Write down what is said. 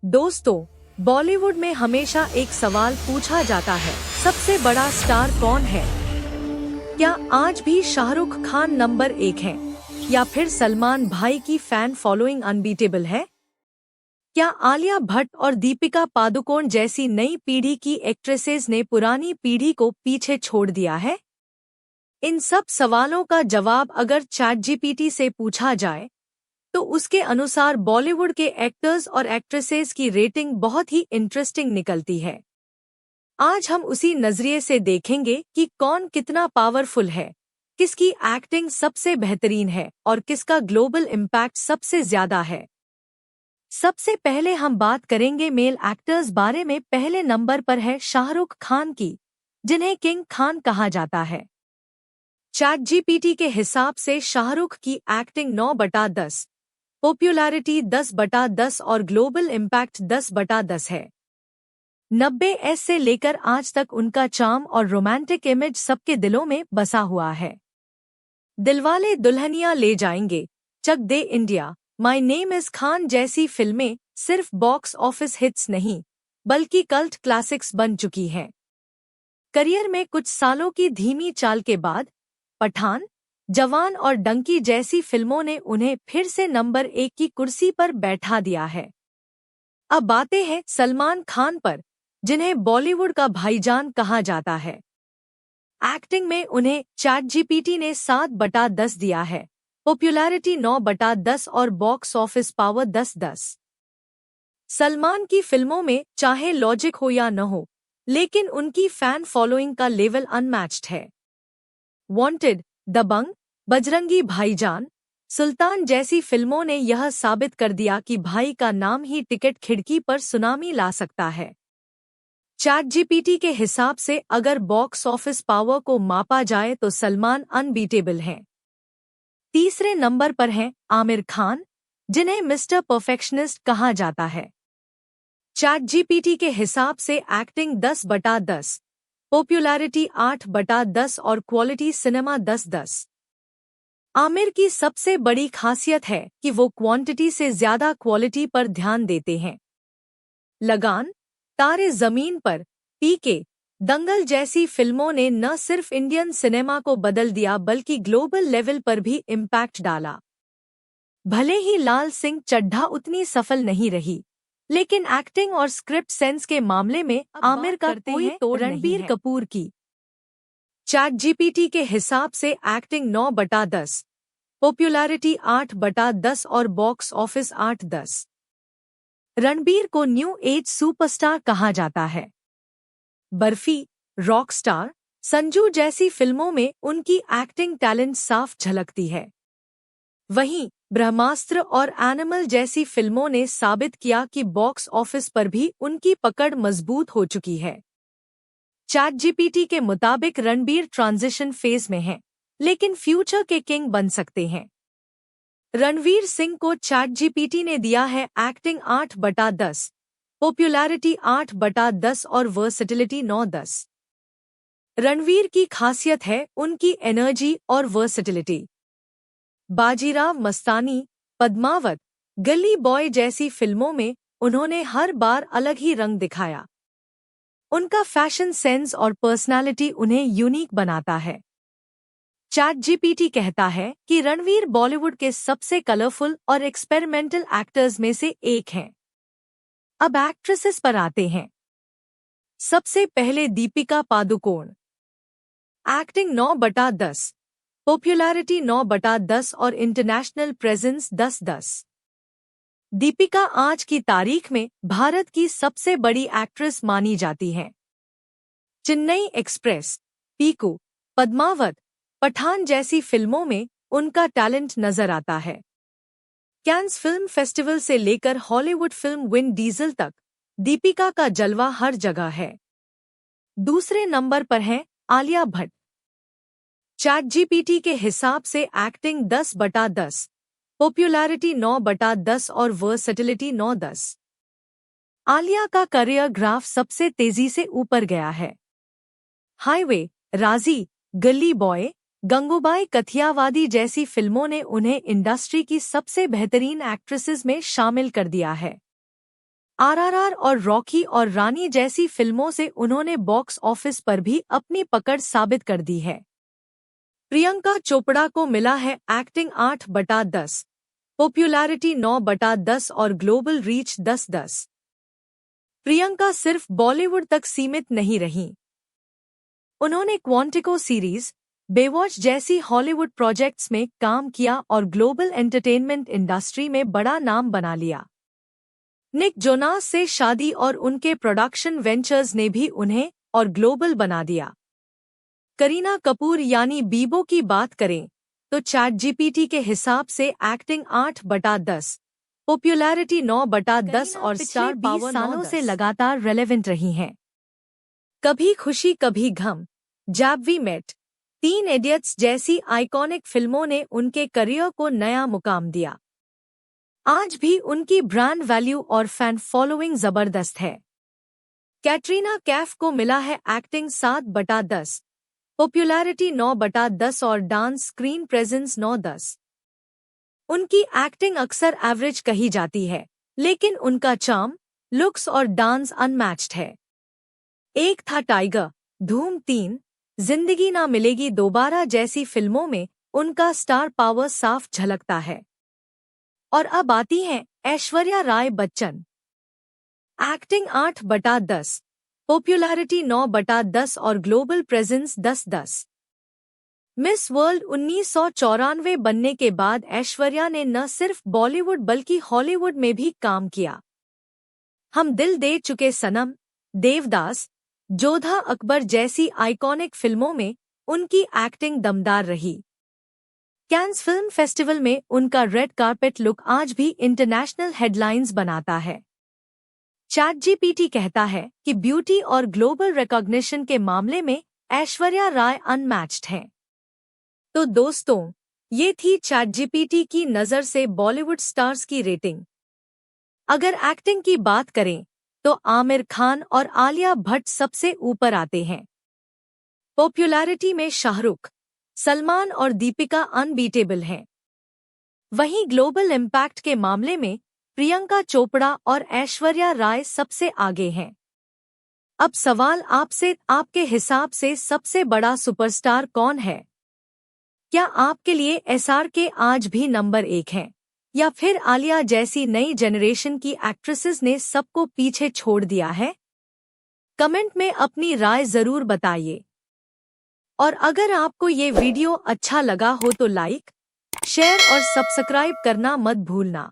दोस्तों, बॉलीवुड में हमेशा एक सवाल पूछा जाता है, सबसे बड़ा स्टार कौन है? क्या आज भी शाहरुख खान नंबर 1 है या फिर सलमान भाई की फैन फॉलोइंग अनबीटेबल है? क्या आलिया भट्ट और दीपिका पादुकोण जैसी नई पीढ़ी की एक्ट्रेसेस ने पुरानी पीढ़ी को पीछे छोड़ दिया है? इन सब सवालों का जवाब अगर चैटजीपीटी से पूछा जाए तो उसके अनुसार बॉलीवुड के एक्टर्स और एक्ट्रेसेस की रेटिंग बहुत ही इंटरेस्टिंग निकलती है। आज हम उसी नजरिए से देखेंगे कि कौन कितना पावरफुल है, किसकी एक्टिंग सबसे बेहतरीन है और किसका ग्लोबल इम्पैक्ट सबसे ज्यादा है। सबसे पहले हम बात करेंगे मेल एक्टर्स बारे में। पहले नंबर पर है शाहरुख खान की, जिन्हें किंग खान कहा जाता है। चैटजीपीटी के हिसाब से शाहरुख की एक्टिंग 9/10, पॉपुलैरिटी 10/10 और ग्लोबल इम्पैक्ट 10/10 है। 90s से लेकर आज तक उनका चार्म और रोमांटिक इमेज सबके दिलों में बसा हुआ है। Dilwale Dulhania Le Jayenge, Chak De India, My Name Is Khan जैसी फिल्में सिर्फ बॉक्स ऑफिस हिट्स नहीं बल्कि कल्ट क्लासिक्स बन चुकी हैं। करियर में कुछ सालों की धीमी चाल के बाद पठान, जवान और डंकी जैसी फिल्मों ने उन्हें फिर से नंबर 1 की कुर्सी पर बैठा दिया है। अब बातें हैं सलमान खान पर, जिन्हें बॉलीवुड का भाईजान कहा जाता है। एक्टिंग में उन्हें चैटजीपीटी ने 7/10 दिया है, पॉपुलैरिटी 9/10 और बॉक्स ऑफिस पावर 10/10। सलमान की फिल्मों में चाहे लॉजिक हो या न हो, लेकिन उनकी फैन फॉलोइंग का लेवल अनमैच्ड है। वांटेड, दबंग, बजरंगी भाईजान, सुल्तान जैसी फिल्मों ने यह साबित कर दिया कि भाई का नाम ही टिकट खिड़की पर सुनामी ला सकता है। चैटजीपीटी के हिसाब से अगर बॉक्स ऑफिस पावर को मापा जाए तो सलमान अनबीटेबल हैं। तीसरे नंबर पर हैं आमिर खान, जिन्हें मिस्टर परफेक्शनिस्ट कहा जाता है। चैटजीपीटी के हिसाब से एक्टिंग 10/10, पॉपुलैरिटी 8/10 और क्वालिटी सिनेमा 10/10। आमिर की सबसे बड़ी खासियत है कि वो क्वांटिटी से ज्यादा क्वालिटी पर ध्यान देते हैं। लगान, तारे जमीन पर, पीके, दंगल जैसी फिल्मों ने न सिर्फ इंडियन सिनेमा को बदल दिया बल्कि ग्लोबल लेवल पर भी इम्पैक्ट डाला। भले ही लाल सिंह चड्ढा उतनी सफल नहीं रही, लेकिन एक्टिंग और स्क्रिप्ट सेंस के मामले में आमिर का कोई तोड़ नहीं है। रणबीर कपूर की चैटजीपीटी के हिसाब से एक्टिंग 9/10, पॉपुलैरिटी 8/10 और बॉक्स ऑफिस 8/10। रणबीर को न्यू एज सुपरस्टार कहा जाता है। बर्फी, रॉकस्टार, संजू जैसी फिल्मों में उनकी एक्टिंग टैलेंट साफ झलकती है। वहीं ब्रह्मास्त्र और एनिमल जैसी फिल्मों ने साबित किया कि बॉक्स ऑफिस पर भी उनकी पकड़ मजबूत हो चुकी है। चैटजीपीटी के मुताबिक रणबीर ट्रांजिशन फेज में हैं, लेकिन फ्यूचर के किंग बन सकते हैं। रणवीर सिंह को चैटजीपीटी ने दिया है एक्टिंग 8/10, पॉपुलैरिटी 8/10 और वर्सेटिलिटी 9/10। रणवीर की खासियत है उनकी एनर्जी और वर्सेटिलिटी। बाजीराव मस्तानी, पद्मावत, गली बॉय जैसी फिल्मों में उन्होंने हर बार अलग ही रंग दिखाया। उनका फैशन सेंस और पर्सनालिटी उन्हें यूनिक बनाता है। चैटजीपीटी कहता है कि रणवीर बॉलीवुड के सबसे कलरफुल और एक्सपेरिमेंटल एक्टर्स में से एक हैं। अब एक्ट्रेसेस पर आते हैं। सबसे पहले दीपिका पादुकोण। एक्टिंग 9/10, पॉपुलैरिटी 9/10 और इंटरनेशनल प्रेजेंस 10/10। दीपिका आज की तारीख में भारत की सबसे बड़ी एक्ट्रेस मानी जाती हैं। चेन्नई एक्सप्रेस, पीकू, पद्मावत, पठान जैसी फिल्मों में उनका टैलेंट नजर आता है। कैन्स फिल्म फेस्टिवल से लेकर हॉलीवुड फिल्म विन डीजल तक दीपिका का जलवा हर जगह है। दूसरे नंबर पर है आलिया भट्ट। चैटजीपीटी के हिसाब से एक्टिंग 10/10, पॉपुलैरिटी 9/10 और वर्सेटिलिटी 9/10। आलिया का करियर ग्राफ सबसे तेजी से ऊपर गया है। हाईवे, राजी, गली बॉय, गंगूबाई कथियावादी जैसी फिल्मों ने उन्हें इंडस्ट्री की सबसे बेहतरीन एक्ट्रेसेस में शामिल कर दिया है। आरआरआर और रॉकी और रानी जैसी फिल्मों से उन्होंने बॉक्स ऑफिस पर भी अपनी पकड़ साबित कर दी है। प्रियंका चोपड़ा को मिला है एक्टिंग 8/10, पॉपुलैरिटी 9/10 और ग्लोबल रीच 10/10। प्रियंका सिर्फ बॉलीवुड तक सीमित नहीं रहीं। उन्होंने क्वांटिको सीरीज, बेवॉच जैसी हॉलीवुड प्रोजेक्ट्स में काम किया और ग्लोबल एंटरटेनमेंट इंडस्ट्री में बड़ा नाम बना लिया। निक जोनास से शादी और उनके प्रोडक्शन वेंचर्स ने भी उन्हें और ग्लोबल बना दिया। करीना कपूर यानी बीबो की बात करें तो चैटजीपीटी के हिसाब से एक्टिंग 8/10, पॉपुलैरिटी 9/10 और स्टार पावर 20 सालों से लगातार रेलेवेंट रही हैं। कभी खुशी कभी गम, जब वी मेट, 3 इडियट्स जैसी आइकॉनिक फिल्मों ने उनके करियर को नया मुकाम दिया। आज भी उनकी ब्रांड वैल्यू और फैन फॉलोइंग जबरदस्त है। कैटरीना कैफ को मिला है एक्टिंग 7/10, पॉपुलैरिटी 9/10 और डांस स्क्रीन प्रेजेंस 9/10। उनकी एक्टिंग अक्सर एवरेज कही जाती है, लेकिन उनका चार्म, लुक्स और डांस अनमैच्ड है। एक था टाइगर, धूम 3, जिंदगी ना मिलेगी दोबारा जैसी फिल्मों में उनका स्टार पावर साफ झलकता है। और अब आती हैं ऐश्वर्या राय बच्चन। एक्टिंग 8/10, पॉपुलैरिटी 9/10 और ग्लोबल प्रेजेंस 10/10। मिस वर्ल्ड 1994 बनने के बाद ऐश्वर्या ने न सिर्फ बॉलीवुड बल्कि हॉलीवुड में भी काम किया। हम दिल दे चुके सनम, देवदास, जोधा अकबर जैसी आइकॉनिक फिल्मों में उनकी एक्टिंग दमदार रही। कैन्स फिल्म फेस्टिवल में उनका रेड कार्पेट लुक आज भी इंटरनेशनल हेडलाइंस बनाता है। चैटजीपीटी कहता है कि ब्यूटी और ग्लोबल रिकॉग्निशन के मामले में ऐश्वर्या राय अनमैच्ड हैं। तो दोस्तों, ये थी चैटजीपीटी की नज़र से बॉलीवुड स्टार्स की रेटिंग। अगर एक्टिंग की बात करें तो आमिर खान और आलिया भट्ट सबसे ऊपर आते हैं। पॉपुलैरिटी में शाहरुख, सलमान और दीपिका अनबीटेबल हैं। वहीं ग्लोबल इम्पैक्ट के मामले में प्रियंका चोपड़ा और ऐश्वर्या राय सबसे आगे हैं। अब सवाल आपसे, आपके हिसाब से सबसे बड़ा सुपरस्टार कौन है? क्या आपके लिए एसआरके आज भी नंबर 1 हैं, या फिर आलिया जैसी नई जनरेशन की एक्ट्रेसेस ने सबको पीछे छोड़ दिया है? कमेंट में अपनी राय जरूर बताइए। और अगर आपको ये वीडियो अच्छा लगा हो तो लाइक, शेयर और सब्सक्राइब करना मत भूलना।